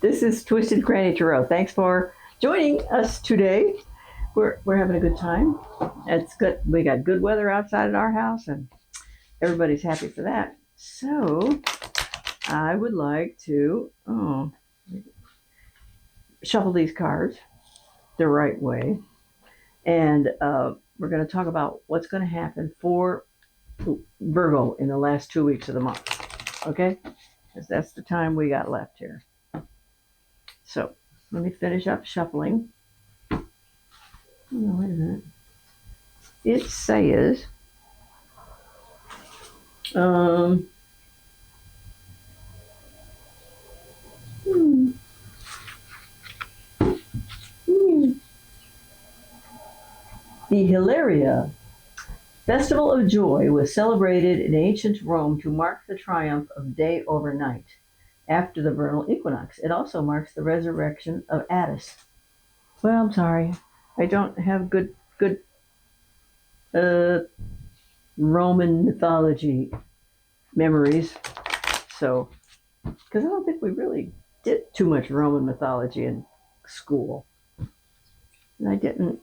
This is Twisted Granny Tarot. Thanks for joining us today. We're having a good time. It's good. We got good weather outside at our house, and everybody's happy for that. So I would like to shuffle these cards the right way, and we're going to talk about what's going to happen for Virgo in the last 2 weeks of the month. Okay, because that's the time we got left here. So let me finish up shuffling. Oh, wait a minute. It says, the Hilaria Festival of Joy was celebrated in ancient Rome to mark the triumph of day over night after the vernal equinox. It also marks the resurrection of Attis. Well, I'm sorry, I don't have good Roman mythology memories. So, because I don't think we really did too much Roman mythology in school. And I didn't,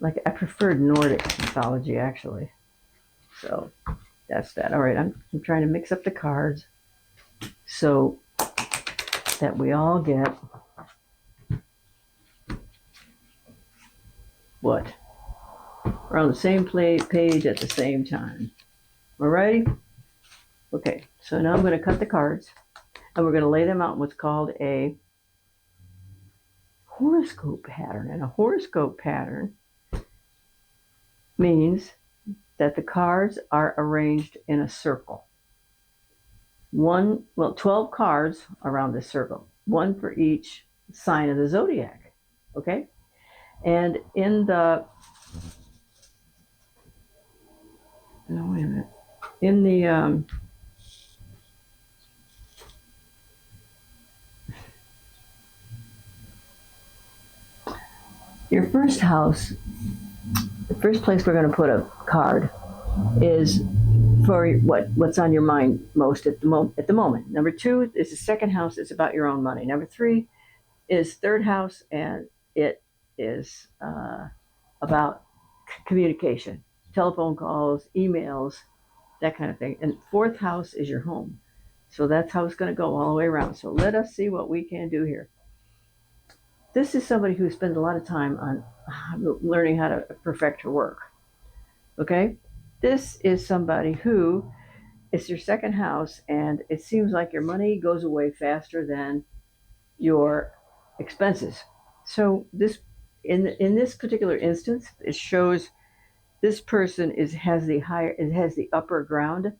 I preferred Nordic mythology actually. So, that's that. All right, I'm trying to mix up the cards so that we all get what? We're on the same page at the same time. All righty? Okay, so now I'm going to cut the cards and we're going to lay them out in what's called a horoscope pattern. And a horoscope pattern means that the cards are arranged in a circle. 12 cards around this circle, one for each sign of the zodiac. Okay? And in the your first house, the first place we're going to put a card is for what's on your mind most at the moment. Number 2 is the second house. It's about your own money. Number 3 is third house, and it is about communication, telephone calls, emails, that kind of thing. And fourth house is your home. So that's how it's going to go all the way around. So let us see what we can do here. This is somebody who spends a lot of time on learning how to perfect her work. Okay? This is somebody who it's your second house, and it seems like your money goes away faster than your expenses. So this, in this particular instance, it shows this person has the upper ground,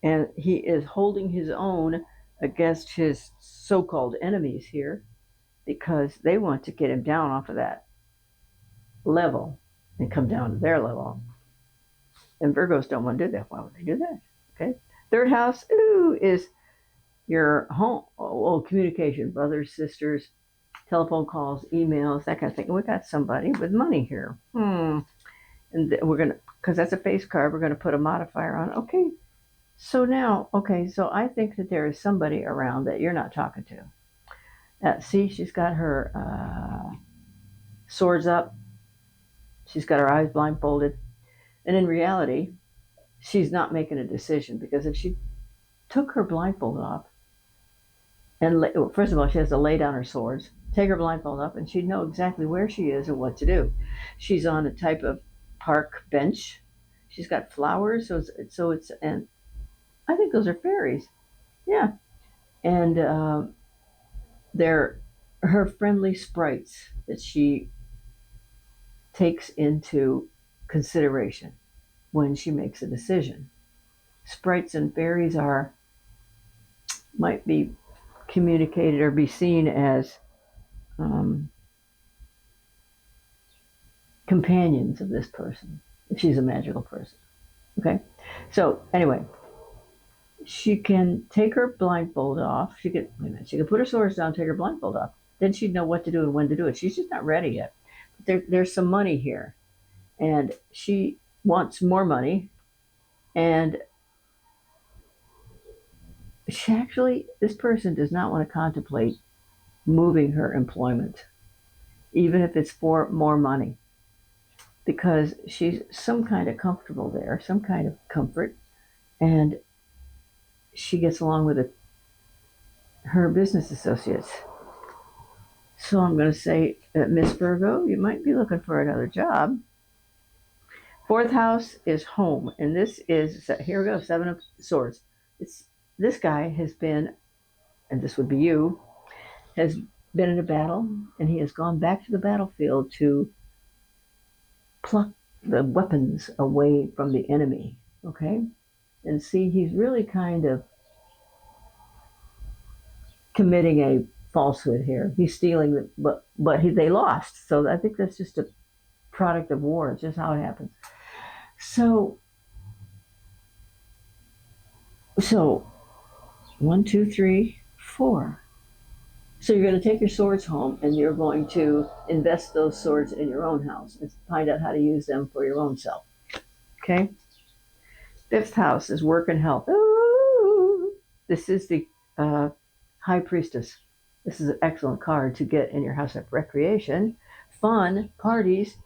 and he is holding his own against his so-called enemies here because they want to get him down off of that level and come down to their level. And Virgos don't want to do that. Why would they do that? Okay. Third house, is your home, communication, brothers, sisters, telephone calls, emails, that kind of thing. And we got somebody with money here. And we're going to, because that's a face card, we're going to put a modifier on. Okay. So now, so I think that there is somebody around that you're not talking to. See, she's got her swords up. She's got her eyes blindfolded. And in reality, she's not making a decision, because if she took her blindfold off, and first of all, she has to lay down her swords, take her blindfold off, and she'd know exactly where she is and what to do. She's on a type of park bench. She's got flowers, and I think those are fairies. Yeah. And they're her friendly sprites that she takes into consideration when she makes a decision. Sprites and fairies might be communicated or be seen as companions of this person, if she's a magical person. Okay, so anyway, she can take her blindfold off. She can put her swords down, take her blindfold off. Then she'd know what to do and when to do it. She's just not ready yet. But there's some money here, and she wants more money, and this person does not want to contemplate moving her employment, even if it's for more money, because she's some kind of comfortable there, some kind of comfort, and she gets along with her business associates. So I'm going to say, Miss Virgo, you might be looking for another job. Fourth house is home, and this is, here we go, Seven of Swords. This guy has been, and this would be you, has been in a battle, and he has gone back to the battlefield to pluck the weapons away from the enemy. Okay, and see, he's really kind of committing a falsehood here. He's stealing, they lost. So I think that's just a product of war. It's just how it happens. So 1, 2, 3, 4. So you're going to take your swords home and you're going to invest those swords in your own house and find out how to use them for your own self. Okay? Fifth house is work and health. Ooh, this is the High Priestess. This is an excellent card to get in your house of recreation, fun, parties,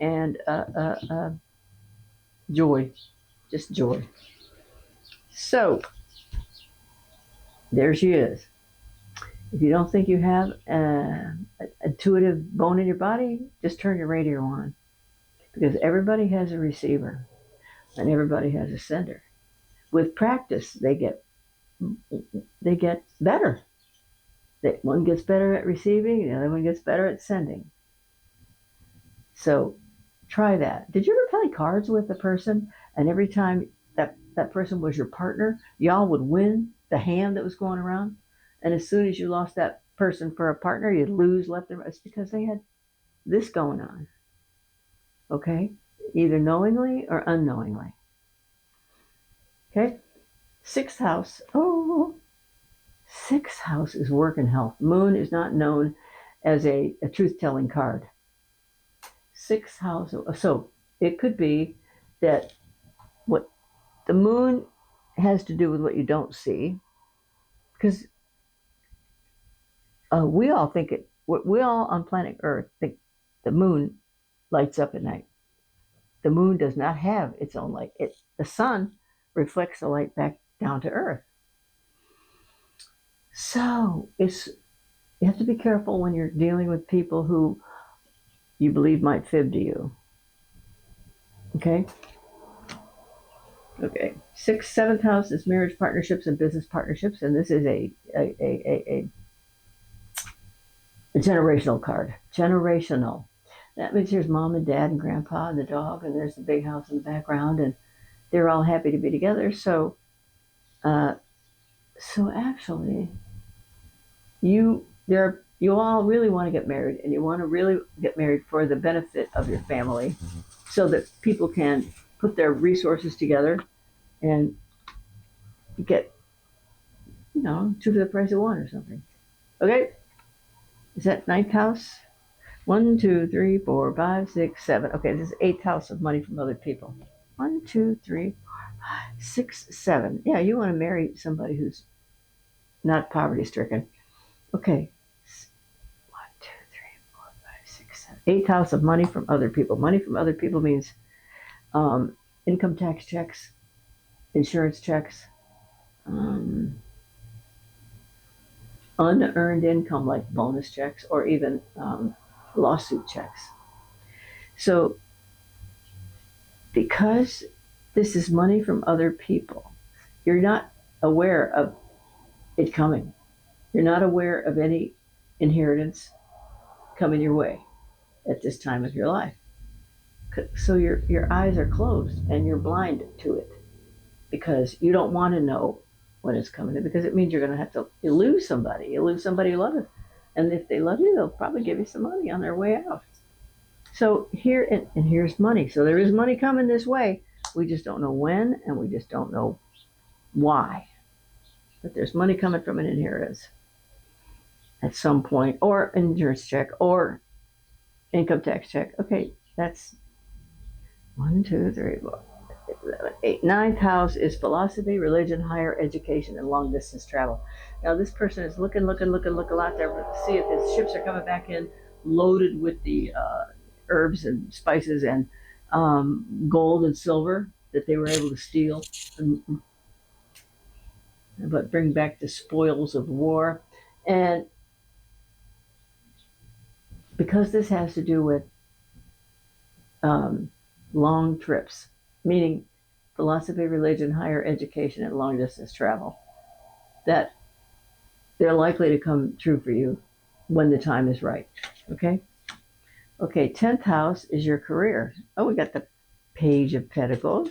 and joy. Just joy. So, there she is. If you don't think you have an intuitive bone in your body, just turn your radio on. Because everybody has a receiver and everybody has a sender. With practice, they get better. One gets better at receiving, the other one gets better at sending. So try that. Did you ever play cards with a person and every time that person was your partner, y'all would win the hand that was going around? And as soon as you lost that person for a partner, you'd lose left and right. It's because they had this going on. Okay? Either knowingly or unknowingly. Okay? Sixth house. Oh, sixth house is work and health. Moon is not known as a truth-telling card. Sixth house. So it could be that what the moon has to do with what you don't see. Because we all think it. We all on planet Earth think the moon lights up at night. The moon does not have its own light. The sun reflects the light back down to Earth. So you have to be careful when you're dealing with people who you believe might fib to you. Okay? Okay. Sixth, seventh house is marriage partnerships and business partnerships, and this is a generational card. Generational. That means there's mom and dad and grandpa and the dog, and there's the big house in the background, and they're all happy to be together. So actually, you all really want to get married, and you want to really get married for the benefit of your family, so that people can put their resources together and get, two for the price of one or something. Okay, is that ninth house? 1, 2, 3, 4, 5, 6, 7. Okay, this is eighth house of money from other people. 1, 2, 3, 4, 5, 6, 7. Yeah, you want to marry somebody who's not poverty stricken. Okay. 1, 2, 3, 4, 5, 6, 7. Eighth house of money from other people. Money from other people means income tax checks, insurance checks, unearned income like bonus checks, or even lawsuit checks. So because this is money from other people, you're not aware of it coming. You're not aware of any inheritance coming your way at this time of your life. So your eyes are closed and you're blind to it because you don't want to know when it's coming in, because it means you're going to have to lose somebody. You lose somebody you love, and if they love you, they'll probably give you some money on their way out. So here, and here's money. So there is money coming this way. We just don't know when, and we just don't know why. But there's money coming from an inheritance at some point, or an insurance check, or income tax check. Okay, that's 1, 2, 3, 4. 8. Ninth house is philosophy, religion, higher education, and long distance travel. Now, this person is looking out there to see if his ships are coming back in loaded with the herbs and spices and gold and silver that they were able to steal, and, but bring back the spoils of war. And because this has to do with um, long trips, meaning philosophy, religion, higher education, and long distance travel, that they're likely to come true for you when the time is right. Okay? Okay, 10th house is your career. Oh, we got the Page of Pentacles.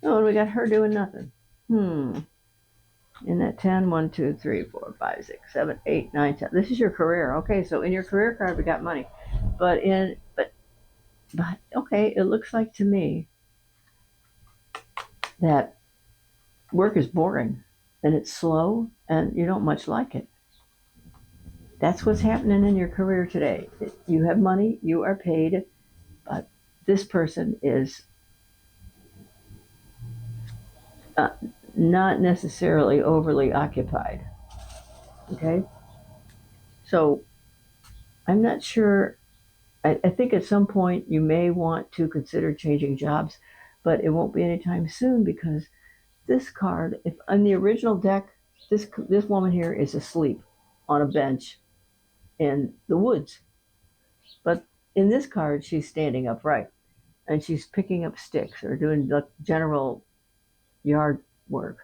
Oh, and we got her doing nothing. In that 10, 1, 2, 3, 4, 5, 6, 7, 8, 9, 10. This is your career. Okay, so in your career card, we got money. But okay, it looks like to me that work is boring and it's slow and you don't much like it. That's what's happening in your career today. You have money, you are paid, but this person is not necessarily overly occupied. Okay? So I'm not sure. I think at some point you may want to consider changing jobs, but it won't be anytime soon because this card, if on the original deck, this woman here is asleep on a bench in the woods. But in this card, she's standing upright and she's picking up sticks or doing the general yard work.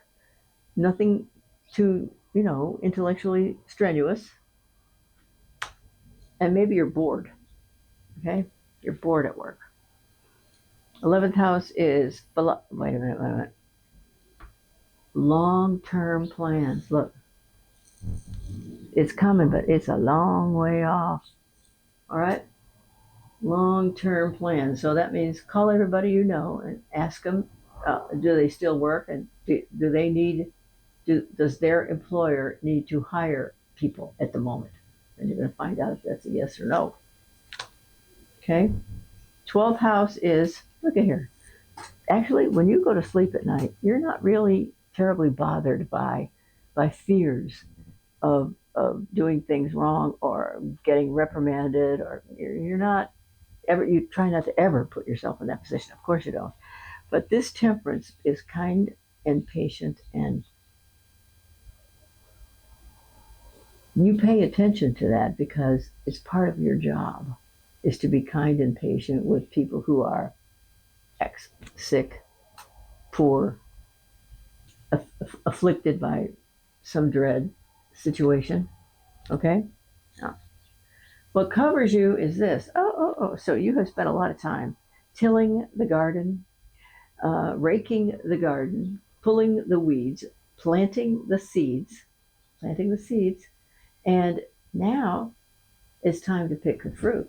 Nothing too, intellectually strenuous. And maybe you're bored. Okay? You're bored at work. 11th house is, wait a minute. Long-term plans. Look, it's coming, but it's a long way off. All right? Long-term plans. So that means call everybody you know and ask them, do they still work? And do they need, does their employer need to hire people at the moment? And you're going to find out if that's a yes or no. Okay? 12th house is, look at here. Actually, when you go to sleep at night, you're not really terribly bothered by fears of doing things wrong or getting reprimanded, or you're not ever, you try not to ever put yourself in that position. Of course you don't. But this Temperance is kind and patient, and you pay attention to that because it's part of your job is to be kind and patient with people who are sick, poor, afflicted by some dread situation. Okay? Now, what covers you is this. So you have spent a lot of time tilling the garden, raking the garden, pulling the weeds, planting the seeds, and now it's time to pick the fruit.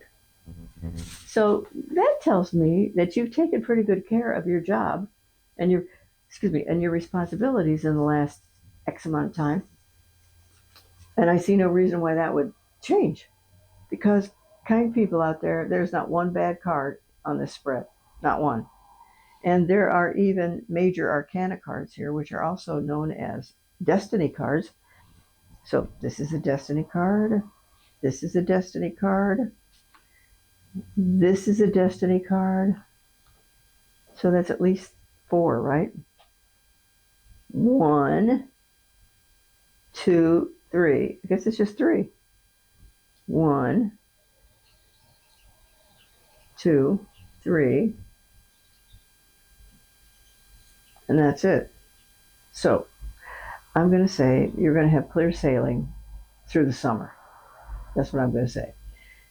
So that tells me that you've taken pretty good care of your job and your responsibilities in the last X amount of time. And I see no reason why that would change. Because kind people out there, there's not one bad card on this spread. Not one. And there are even major arcana cards here, which are also known as destiny cards. So this is a destiny card. This is a destiny card. This is a destiny card. So that's at least 4, right? 1, 2, 3. I guess it's just 3. 1, 2, 3. And that's it. So I'm going to say you're going to have clear sailing through the summer. That's what I'm going to say.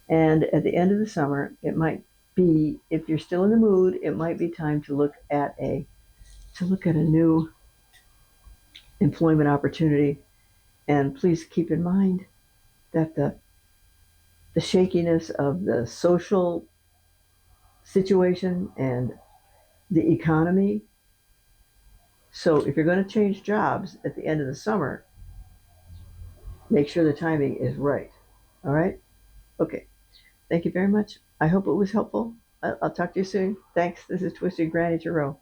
And at the end of the summer, it might be, if you're still in the mood, it might be time to look at a new employment opportunity. And please keep in mind that the shakiness of the social situation and the economy. So if you're going to change jobs at the end of the summer, make sure the timing is right. All right? Okay. Thank you very much. I hope it was helpful. I'll talk to you soon. Thanks. This is Twisted Granny Tarot.